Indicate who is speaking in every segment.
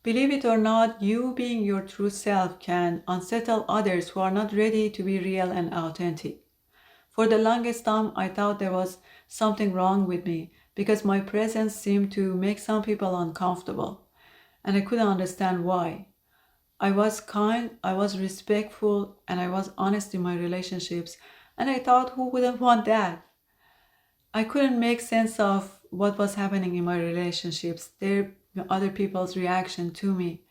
Speaker 1: Believe it or not, you being your true self can unsettle others who are not ready to be real and authentic. For the longest time, I thought there was something wrong with me because my presence seemed to make some people uncomfortable, and I couldn't understand why. I was kind, I was respectful, and I was honest in my relationships, and I thought, who wouldn't want that? I couldn't make sense of what was happening in my relationships, other people's reaction to me,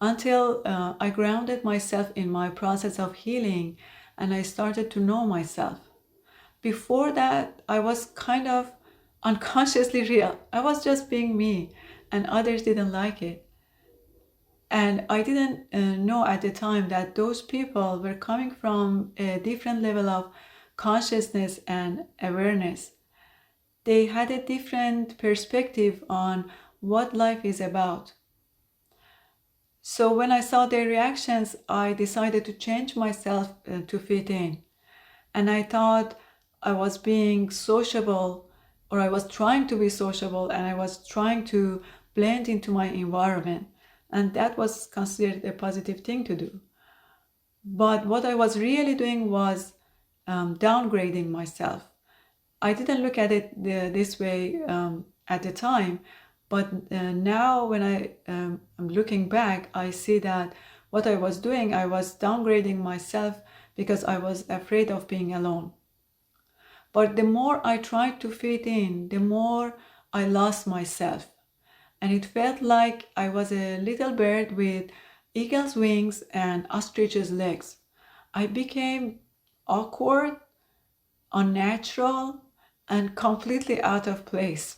Speaker 1: until I grounded myself in my process of healing and I started to know myself. Before that, I was kind of unconsciously real. I was just being me, and others didn't like it. And I didn't know at the time that those people were coming from a different level of consciousness and awareness. They had a different perspective on what life is about. So when I saw their reactions, I decided to change myself to fit in. And I thought I was being sociable, or I was trying to be sociable, and I was trying to blend into my environment. And that was considered a positive thing to do. But what I was really doing was downgrading myself. I didn't look at it this way at the time, but now when I'm looking back, I see that what I was doing, I was downgrading myself because I was afraid of being alone. But the more I tried to fit in, the more I lost myself. And it felt like I was a little bird with eagle's wings and ostrich's legs. I became awkward, unnatural, and completely out of place.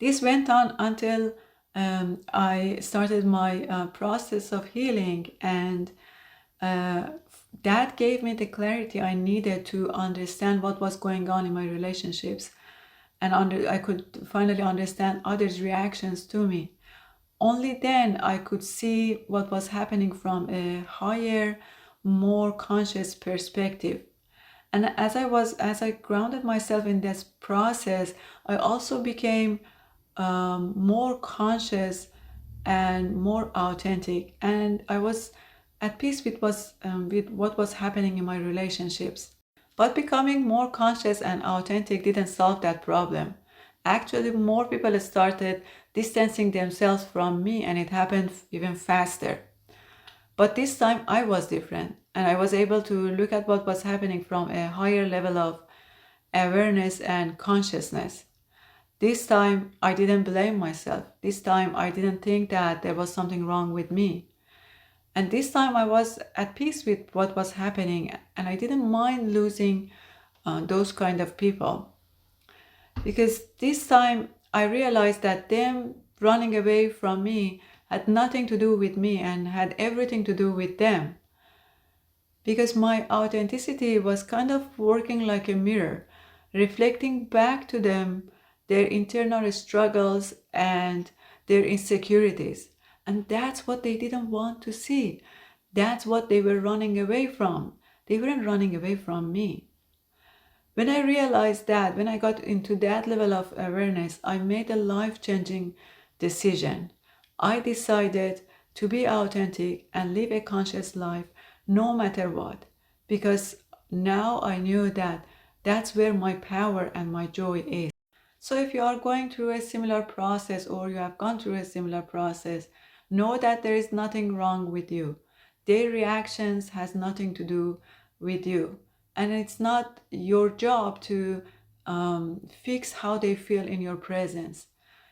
Speaker 1: This went on until I started my process of healing, and uh, that gave me the clarity I needed to understand what was going on in my relationships, and I could finally understand others' reactions to me. Only then I could see what was happening from a higher, more conscious perspective. And as I grounded myself in this process, I also became more conscious and more authentic, and I was at peace with what was happening in my relationships. But becoming more conscious and authentic didn't solve that problem. Actually, more people started distancing themselves from me, and it happened even faster. But this time I was different, and I was able to look at what was happening from a higher level of awareness and consciousness. This time I didn't blame myself. This time I didn't think that there was something wrong with me. And this time I was at peace with what was happening, and I didn't mind losing those kind of people. Because this time I realized that them running away from me had nothing to do with me and had everything to do with them. Because my authenticity was kind of working like a mirror, reflecting back to them their internal struggles and their insecurities. And that's what they didn't want to see. That's what they were running away from. They weren't running away from me. When I realized that, when I got into that level of awareness, I made a life-changing decision. I decided to be authentic and live a conscious life no matter what, because now I knew that that's where my power and my joy is. So if you are going through a similar process, or you have gone through a similar process, know that there is nothing wrong with you. Their reactions has nothing to do with you. And it's not your job to fix how they feel in your presence.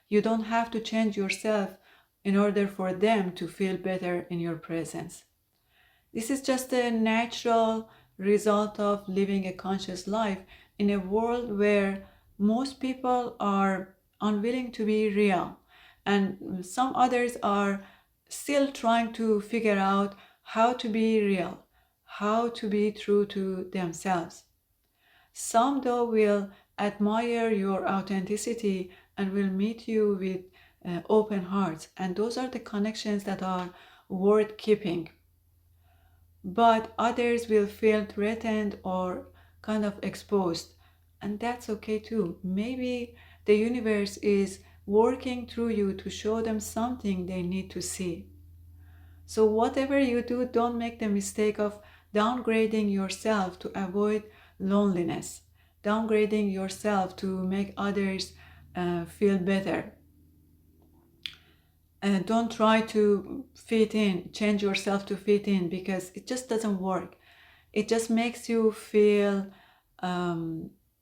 Speaker 1: You don't have to change yourself in order for them to feel better in your presence. This is just a natural result of living a conscious life in a world where most people are unwilling to be real, and some others are still trying to figure out how to be real, how to be true to themselves. Some, though, will admire your authenticity and will meet you with open hearts, and those are the connections that are worth keeping. But others will feel threatened or kind of exposed, and that's okay too. Maybe the universe is working through you to show them something they need to see. So whatever you do, don't make the mistake of downgrading yourself to avoid loneliness, downgrading yourself to make others feel better. And don't try to fit in, change yourself to fit in, because it just doesn't work. It just makes you feel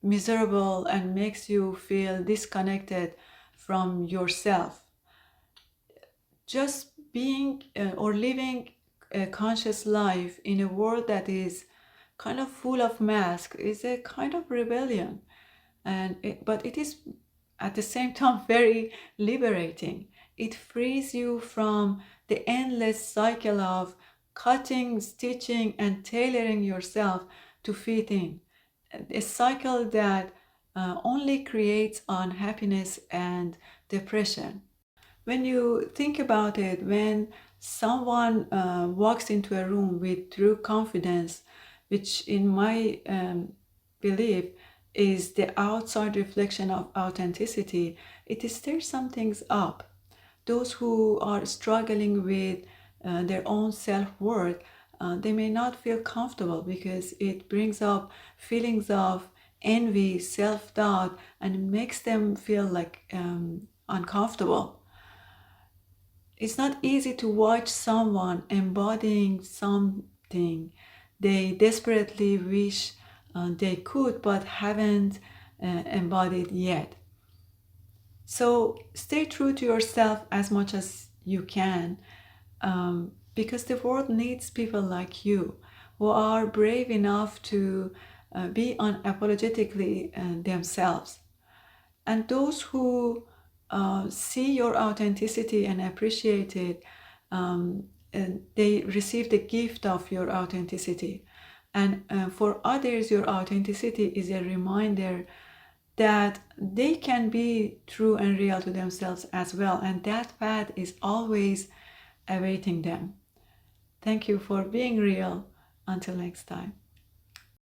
Speaker 1: miserable and makes you feel disconnected from yourself. Just being or living a conscious life in a world that is kind of full of masks is a kind of rebellion, but it is at the same time very liberating. It frees you from the endless cycle of cutting, stitching, and tailoring yourself to fit in, a cycle that only creates unhappiness and depression. When you think about it, when someone walks into a room with true confidence, which in my belief is the outside reflection of authenticity, it stirs some things up. Those who are struggling with their own self-worth, they may not feel comfortable because it brings up feelings of envy, self-doubt, and it makes them feel like uncomfortable. It's not easy to watch someone embodying something they desperately wish they could but haven't embodied yet. So stay true to yourself as much as you can, because the world needs people like you who are brave enough to be unapologetically themselves. And those who see your authenticity and appreciate it, and they receive the gift of your authenticity. And for others, your authenticity is a reminder that they can be true and real to themselves as well, and that path is always awaiting them. Thank you for being real. Until next time.